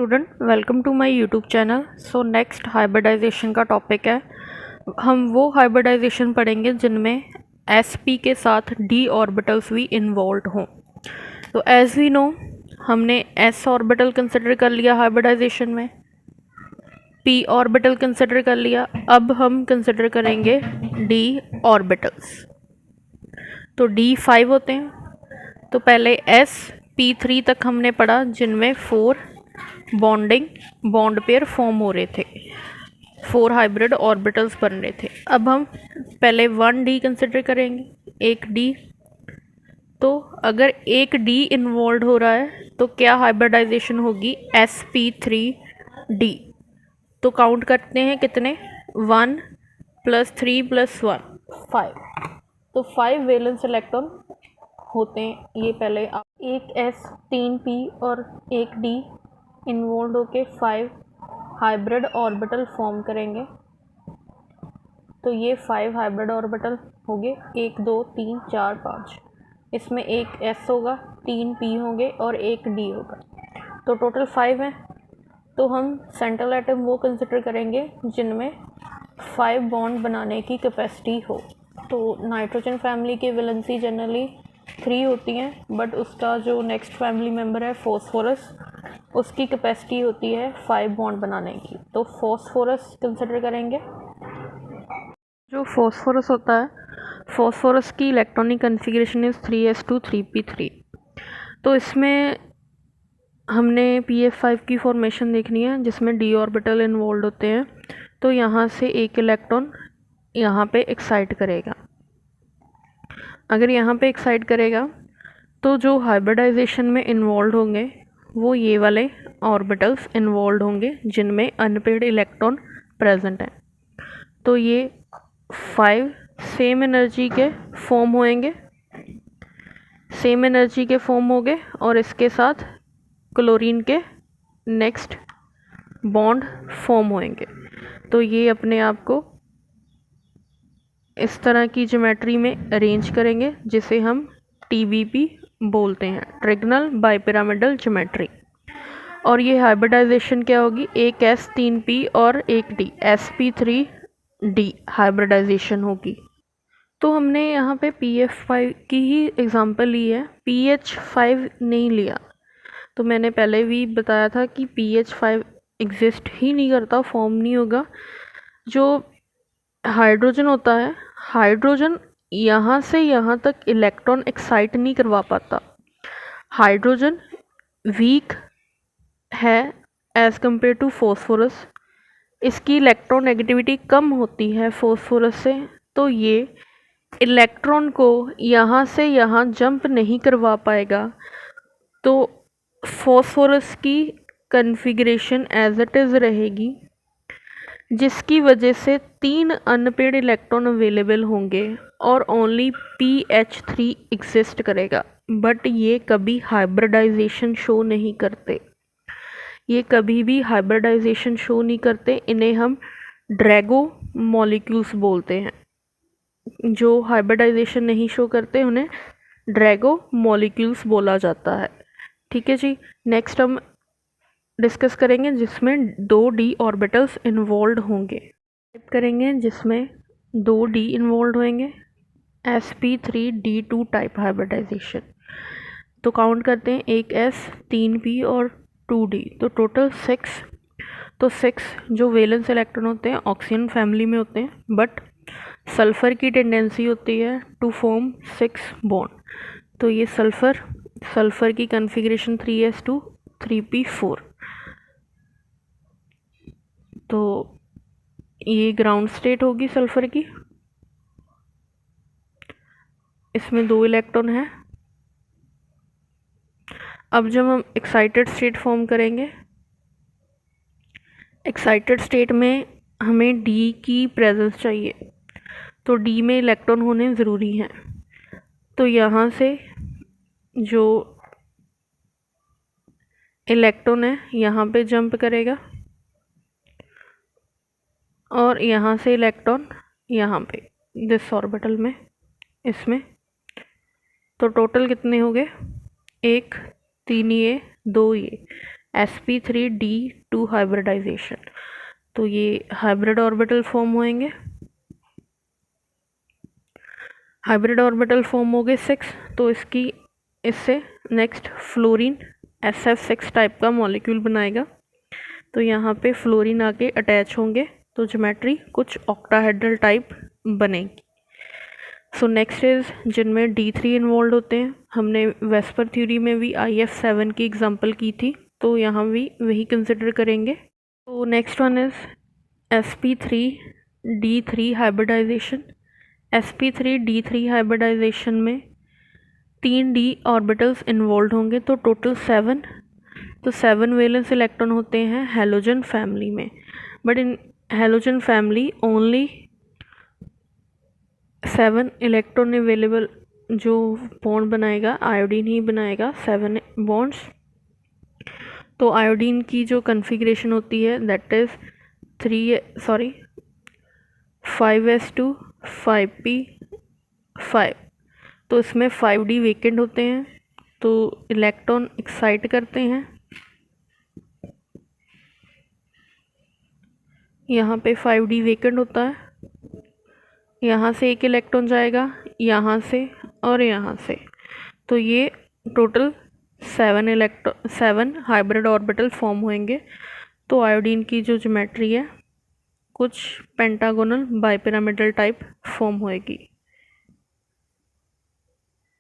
Student, welcome to my YouTube channel. So next hybridization का topic है। हम वो हाइब्रिडाइजेशन पढ़ेंगे जिनमें sp के साथ d ऑर्बिटल्स भी इन्वॉल्व हों। तो एज वी नो, हमने s ऑर्बिटल कंसिडर कर लिया हाइब्रिडाइजेशन में, p ऑर्बिटल कंसिडर कर लिया। अब हम कंसिडर करेंगे d ऑर्बिटल्स। तो d 5 होते हैं। तो पहले sp3 तक हमने पढ़ा, जिनमें 4 बॉन्ड पेयर फॉर्म हो रहे थे, 4 हाइब्रिड ऑर्बिटल्स बन रहे थे। अब हम पहले 1d कंसिडर करेंगे, एक d। तो अगर एक d इन्वॉल्व हो रहा है तो क्या हाइब्रिडाइजेशन होगी? sp3d। तो काउंट करते हैं कितने, 1 + 3 + 1 5। तो 5 वैलेंस इलेक्ट्रॉन होते हैं। ये पहले एक s 3 p और एक d इन्वॉल्व होके 5 हाइब्रिड ऑर्बिटल फॉर्म करेंगे। तो ये 5 हाइब्रिड ऑर्बिटल हो गए, 1 2 3 4 5। इसमें एक s होगा, 3 p होंगे और एक d होगा। तो टोटल 5 हैं। तो हम सेंट्रल एटम वो कंसिडर करेंगे जिनमें 5 बॉन्ड बनाने की कैपेसिटी हो। तो नाइट्रोजन फैमिली की वैलेंसी जनरली 3 होती हैं, बट उसका जो नेक्स्ट फैमिली मेम्बर है फॉस्फोरस, उसकी कैपेसिटी होती है 5 बॉन्ड बनाने की। तो फॉस्फोरस कंसिडर करेंगे। जो फॉस्फोरस होता है, फॉस्फोरस की electronic configuration is 3s2 3p3। तो इसमें हमने pf5 की फॉर्मेशन देखनी है, जिसमें d ऑर्बिटल इन्वॉल्व होते हैं। तो यहाँ से एक इलेक्ट्रॉन यहाँ पे एक्साइट करेगा। अगर यहाँ पे एक्साइट करेगा तो जो हाइब्रिडाइजेशन में इन्वॉल्व होंगे वो ये वाले ऑर्बिटल्स इन्वॉल्व होंगे जिनमें अनपेयर्ड इलेक्ट्रॉन प्रेजेंट हैं। तो ये 5 सेम एनर्जी के फॉर्म होंगे, सेम एनर्जी के फॉर्म हो गए, और इसके साथ क्लोरीन के नेक्स्ट बॉन्ड फॉर्म होंगे। तो ये अपने आप को इस तरह की ज्योमेट्री में अरेंज करेंगे, जिसे हम TBP बोलते हैं, ट्रिगोनल बाइपिरामिडल ज्योमेट्री। और ये हाइब्रिडाइजेशन क्या होगी? एक s 3 p और एक d, sp3d हाइब्रिडाइजेशन होगी। तो हमने यहाँ पे pf5 की ही एग्जांपल ली है, pH5 नहीं लिया। तो मैंने पहले भी बताया था कि pH5 एग्जिस्ट ही नहीं करता, फॉर्म नहीं होगा। जो हाइड्रोजन होता है, हाइड्रोजन यहाँ से यहाँ तक इलेक्ट्रॉन एक्साइट नहीं करवा पाता। हाइड्रोजन वीक है एज कंपेयर टू फॉस्फोरस, इसकी इलेक्ट्रॉन नेगेटिविटी कम होती है फॉस्फोरस से। तो ये इलेक्ट्रॉन को यहाँ से यहाँ जंप नहीं करवा पाएगा। तो फॉस्फोरस की कन्फिग्रेशन एज इट इज़ रहेगी, जिसकी वजह से 3 अनपेयर्ड इलेक्ट्रॉन अवेलेबल होंगे और ओनली pH3 एग्जिस्ट करेगा। बट ये कभी हाइब्रिडाइजेशन शो नहीं करते, ये कभी भी हाइब्रिडाइजेशन शो नहीं करते। इन्हें हम ड्रैगो मॉलिक्यूल्स बोलते हैं। जो हाइब्रिडाइजेशन नहीं शो करते उन्हें ड्रैगो मॉलिक्यूल्स बोला जाता है। ठीक है जी। नेक्स्ट हम डिस्कस करेंगे जिसमें 2d ऑर्बिटल्स इन्वॉल्व होंगे। टाइप करेंगे जिसमें 2d इन्वॉल्व होंगे, sp3d2 टाइप हाइब्रिडाइजेशन। तो काउंट करते हैं, एक s 3 p और 2d, तो टोटल 6। तो 6 जो वैलेंस इलेक्ट्रॉन होते हैं ऑक्सीजन फैमिली में होते हैं, बट सल्फ़र की टेंडेंसी होती है टू फॉर्म 6 बॉन्ड। तो ये सल्फ़र की कन्फिग्रेशन 3s2 3p4। तो ये ग्राउंड स्टेट होगी सल्फ़र की, इसमें 2 इलेक्ट्रॉन हैं। अब जब हम एक्साइटेड स्टेट फॉर्म करेंगे, एक्साइटेड स्टेट में हमें d की प्रेजेंस चाहिए। तो d में इलेक्ट्रॉन होने ज़रूरी हैं। तो यहाँ से जो इलेक्ट्रॉन है यहाँ पे जंप करेगा, और यहाँ से इलेक्ट्रॉन यहाँ पे दिस ऑर्बिटल में, इसमें। तो टोटल कितने हो गए? 1 3 ये 2 ये, sp3d2 हाइब्रिडाइजेशन। तो ये हाइब्रिड ऑर्बिटल फॉर्म होंगे, हाइब्रिड ऑर्बिटल फॉर्म हो गए 6। तो इससे नेक्स्ट फ्लोरीन SF6 टाइप का मॉलिक्यूल बनाएगा। तो यहाँ पे फ्लोरीन आके अटैच होंगे तो ज्योमेट्री कुछ ऑक्टाहेड्रल टाइप बनेगी। सो नेक्स्ट इज जिनमें D3 इन्वॉल्व होते हैं। हमने वेस्पर थ्योरी में भी IF7 की एग्जांपल की थी, तो यहाँ भी वही कंसिडर करेंगे। तो next one is sp3d3 hybridization. sp3d3 hybridization में 3d ऑर्बिटल्स इन्वॉल्व होंगे, तो टोटल 7। तो 7 वैलेंस इलेक्ट्रॉन होते हैं हैलोजन फैमिली में, but in halogen family only 7 electron available. जो बॉन्ड बनाएगा आयोडीन ही बनाएगा 7 बॉन्ड्स। तो आयोडीन की जो कन्फिग्रेशन होती है दैट इज 5s2 5p5। तो इसमें 5d वेकेंट होते हैं, तो इलेक्ट्रॉन एक्साइट करते हैं। यहाँ पे 5d वेकेंट होता है, यहाँ से एक इलेक्ट्रॉन जाएगा, यहाँ से और यहाँ से। तो ये टोटल 7 हाइब्रिड ऑर्बिटल फॉर्म होंगे। तो आयोडीन की जो ज्योमेट्री है कुछ पेंटागोनल बाइपिरामिडल टाइप फॉर्म होएगी।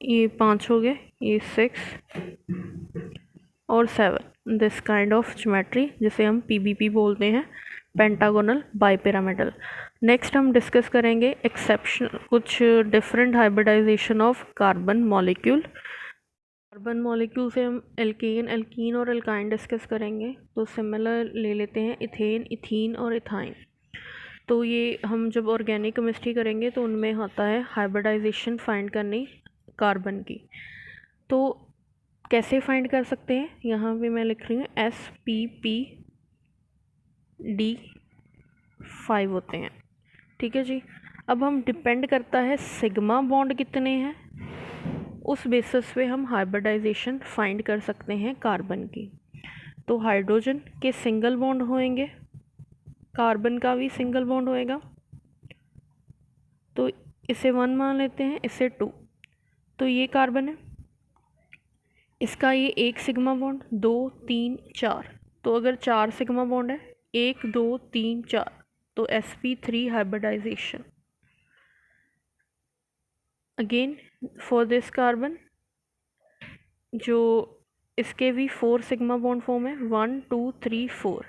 ये 5 हो गए, ये 6 और 7, दिस काइंड ऑफ ज्योमेट्री जिसे हम PBP बोलते हैं, पेंटागोनल बाइपिरामिडल। नेक्स्ट हम डिस्कस करेंगे एक्सेप्शनल कुछ different hybridization of carbon molecule. Carbon molecule से हम एल्कीन और एल्काइन डिस्कस करेंगे। तो सिमिलर ले लेते हैं इथेन, इथीन और इथाइन। तो ये हम जब ऑर्गेनिक केमिस्ट्री करेंगे तो उनमें आता है हाइब्रिडाइजेशन फाइंड करनी कार्बन की। तो कैसे फाइंड कर सकते हैं, यहाँ पे मैं लिख रही हूँ sppd5 होते हैं, ठीक है जी। अब हम डिपेंड करता है सिग्मा बॉन्ड कितने हैं, उस बेसिस पे हम हाइब्रिडाइजेशन फाइंड कर सकते हैं कार्बन की। तो हाइड्रोजन के सिंगल बॉन्ड होंगे, कार्बन का भी सिंगल बॉन्ड होएगा, तो इसे 1 मान लेते हैं, इसे 2। तो ये कार्बन है, इसका ये 1 सिग्मा बॉन्ड, 2 3 4। तो अगर 4 सिग्मा बॉन्ड है, 1 2 3 4, तो sp3 hybridization. Again for this carbon जो इसके भी 4 सिग्मा बॉन्ड फॉर्म है, 1 2 3 4।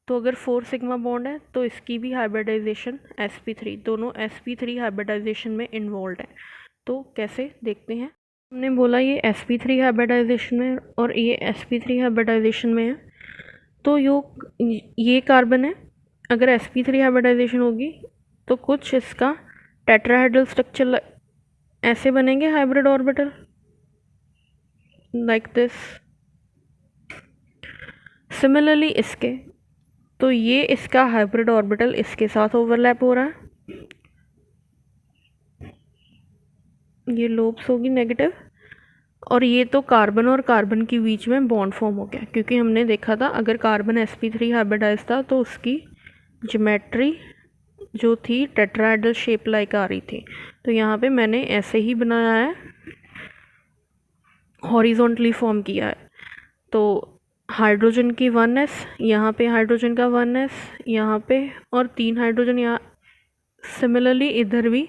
तो अगर 4 सिग्मा बॉन्ड है तो इसकी भी हाइब्रिडाइजेशन sp3, दोनों sp3 हाइब्रिडाइजेशन में इन्वॉल्व है। तो कैसे देखते हैं, हमने बोला ये sp3 हाइब्रिडाइजेशन में और ये sp3 हाइब्रिडाइजेशन में है। तो ये कार्बन है, अगर sp3 हाइब्रिडाइजेशन होगी तो कुछ इसका टेट्राहेड्रल स्ट्रक्चर ऐसे बनेंगे hybrid orbital like this. Similarly इसके, तो ये इसका हाइब्रिड ऑर्बिटल इसके साथ ओवरलैप हो रहा है, ये लोब्स होगी नेगेटिव। और ये तो कार्बन और कार्बन के बीच में बॉन्ड फॉर्म हो गया, क्योंकि हमने देखा था अगर कार्बन sp3 हाइब्रिडाइज था तो उसकी ज्योमेट्री जो थी टेट्राहेड्रल शेप लाइक आ रही थी। तो यहाँ पे मैंने ऐसे ही बनाया है, हॉरिजॉन्टली फॉर्म किया है। तो हाइड्रोजन की 1s, यहाँ पे हाइड्रोजन का 1s यहाँ पे, और 3 हाइड्रोजन यहाँ, सिमिलरली इधर भी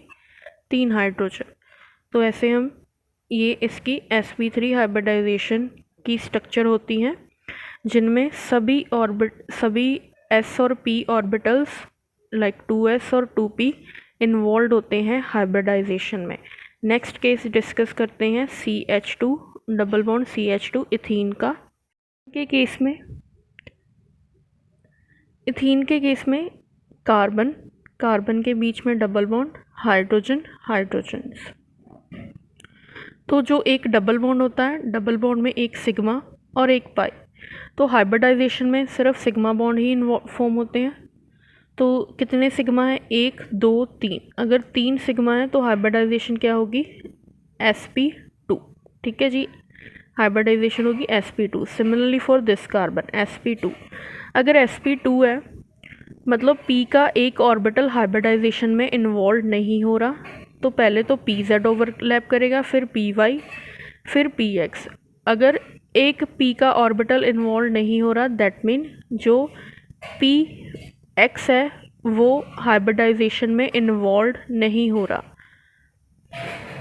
3 हाइड्रोजन। तो ऐसे हम ये इसकी sp3 हाइब्रिडाइजेशन की स्ट्रक्चर होती हैं, जिनमें सभी s और p ऑर्बिटल्स लाइक 2s और 2p इन्वॉल्व होते हैं हाइब्रिडाइजेशन में। नेक्स्ट केस डिस्कस करते हैं CH2 double bond CH2 ethene का के केस में। इथीन के केस में कार्बन के बीच में डबल बॉन्ड, हाइड्रोजन। तो जो एक डबल बॉन्ड होता है, डबल बॉन्ड में एक सिग्मा और एक पाई। तो हाइब्रिडाइजेशन में सिर्फ सिग्मा बॉन्ड ही फॉर्म होते हैं। तो कितने सिग्मा है, 1 2 3। अगर 3 सिग्मा है तो हाइब्रिडाइजेशन क्या होगी, sp2, ठीक है जी। हाइब्रिडाइजेशन होगी sp2। Similarly for this carbon sp2, अगर sp2 है मतलब p का एक ऑर्बिटल हाइब्रिडाइजेशन में इन्वॉल्व नहीं हो रहा, तो पहले तो pz ओवरलैप करेगा, फिर py, फिर px। अगर एक p का ऑर्बिटल इन्वॉल्व नहीं हो रहा, दैट मीन जो px है वो हाइब्रिडाइजेशन में इन्वॉल्व नहीं हो रहा।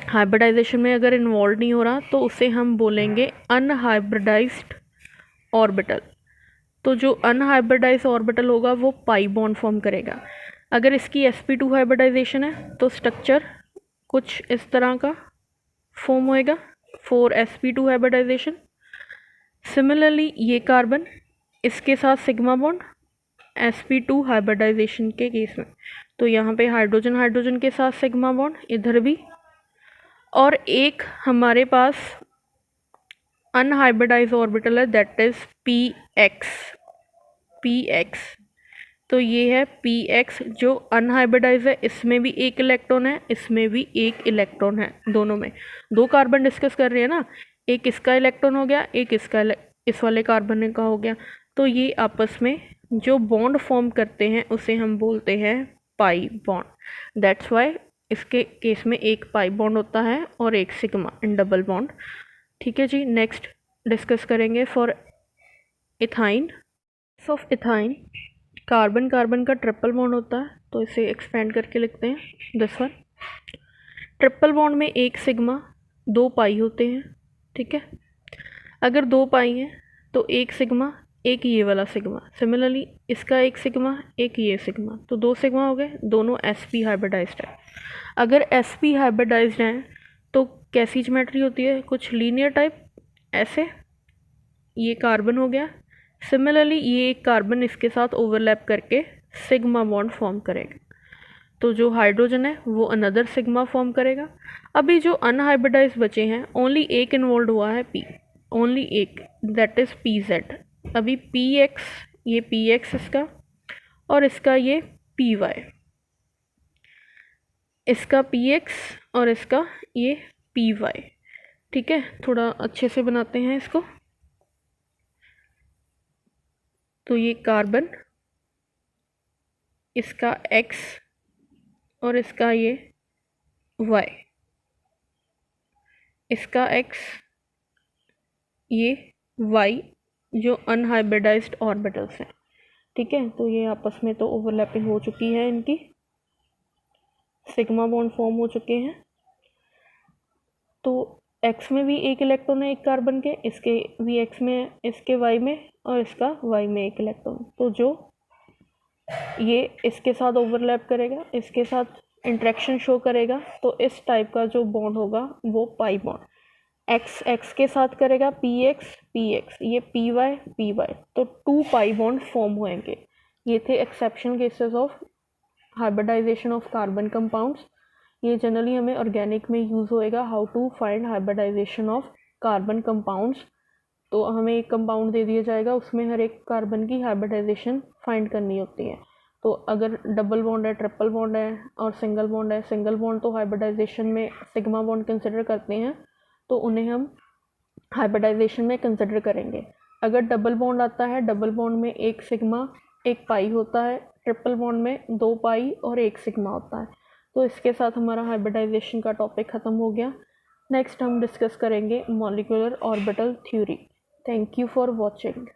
हाइब्रिडाइजेशन में अगर इन्वॉल्व नहीं हो रहा तो उसे हम बोलेंगे अनहाइब्रिडाइज्ड ऑर्बिटल। तो जो अनहाइब्रिडाइज्ड ऑर्बिटल होगा वो पाई बॉन्ड फॉर्म करेगा। अगर इसकी sp2 हाइब्रिडाइजेशन है तो स्ट्रक्चर कुछ इस तरह का फॉर्म होएगा, 4sp2 हाइब्रिडाइजेशन। सिमिलरली ये कार्बन, इसके साथ सिग्मा बॉन्ड sp2 हाइब्रिडाइजेशन के केस में, तो यहाँ पे हाइड्रोजन हाइड्रोजन के साथ सिग्मा बॉन्ड, इधर भी। और एक हमारे पास अनहाइब्रिडाइज ऑर्बिटल है, दैट इज px। तो ये है px जो अनहाइब्रिडाइज है, इसमें भी एक इलेक्ट्रॉन है, इसमें भी एक इलेक्ट्रॉन है, दोनों में दो कार्बन डिस्कस कर रहे हैं ना, एक इसका इलेक्ट्रॉन हो गया, एक इसका इस वाले कार्बन का हो गया। तो ये आपस में जो बॉन्ड फॉर्म करते हैं उसे हम बोलते हैं पाई बॉन्ड। दैट्स वाई इसके केस में एक पाई बॉन्ड होता है और एक सिग्मा इन डबल बॉन्ड। ठीक है जी, नेक्स्ट डिस्कस करेंगे for ethyne. Of ethyne, carbon carbon का ट्रिपल बॉन्ड होता है, तो इसे एक्सपेंड करके लिखते हैं दिस वन। ट्रिपल बॉन्ड में एक सिग्मा, दो पाई होते हैं। ठीक है, अगर दो पाई हैं तो एक सिग्मा, एक ये वाला सिग्मा। सिमिलरली इसका एक सिग्मा, एक ये सिग्मा, तो दो सिग्मा हो गए, दोनों sp हाइब्रिडाइज्ड है। अगर sp हाइब्रिडाइज्ड हैं तो कैसी ज्योमेट्री होती है, कुछ लीनियर टाइप ऐसे। ये कार्बन हो गया, सिमिलरली ये एक कार्बन इसके साथ ओवरलैप करके सिग्मा बॉन्ड फॉर्म करेगा, तो जो हाइड्रोजन है वो अनदर सिग्मा फॉर्म करेगा। अभी जो अनहाइब्रिडाइज्ड बचे हैं, ओनली एक इन्वॉल्व हुआ है p, ओनली एक, दैट इज pz। अभी px, ये px इसका, और इसका ये py, इसका px और इसका ये py। ठीक है, थोड़ा अच्छे से बनाते हैं इसको। तो ये कार्बन, इसका x और इसका ये y, इसका x, ये y, जो अनहाइब्रिडाइज्ड ऑर्बिटल्स हैं। ठीक है, तो ये आपस में तो ओवरलैपिंग हो चुकी है, इनकी सिग्मा बॉन्ड फॉर्म हो चुके हैं। तो x में भी एक इलेक्ट्रॉन है एक कार्बन के, इसके भी x में, इसके y में, और इसका y में एक इलेक्ट्रॉन। तो जो ये इसके साथ ओवरलैप करेगा, इसके साथ इंटरेक्शन शो करेगा, तो इस टाइप का जो बॉन्ड होगा वो पाई बॉन्ड। x x के साथ करेगा px px, ये py py, तो टू पाई बॉन्ड फॉर्म होंगे। ये थे exceptional cases of hybridization of carbon compounds. ये जनरली हमें ऑर्गेनिक में यूज़ होएगा, how to find hybridization of carbon compounds. तो हमें एक कंपाउंड दे दिया जाएगा, उसमें हर एक कार्बन की हाइब्रिडाइजेशन फाइंड करनी होती है। तो अगर डबल बॉन्ड है, ट्रिपल बॉन्ड है और सिंगल बॉन्ड है, सिंगल बॉन्ड तो हाइब्रिडाइजेशन में सिग्मा बॉन्ड कंसिडर करते हैं, तो उन्हें हम हाइब्रिडाइजेशन में कंसिडर करेंगे। अगर डबल बॉन्ड आता है, डबल बॉन्ड में एक सिग्मा एक पाई होता है, ट्रिपल बॉन्ड में दो पाई और एक सिग्मा होता है। तो इसके साथ हमारा हाइब्रिडाइजेशन का टॉपिक ख़त्म हो गया। नेक्स्ट हम डिस्कस करेंगे molecular orbital theory. Thank you for watching.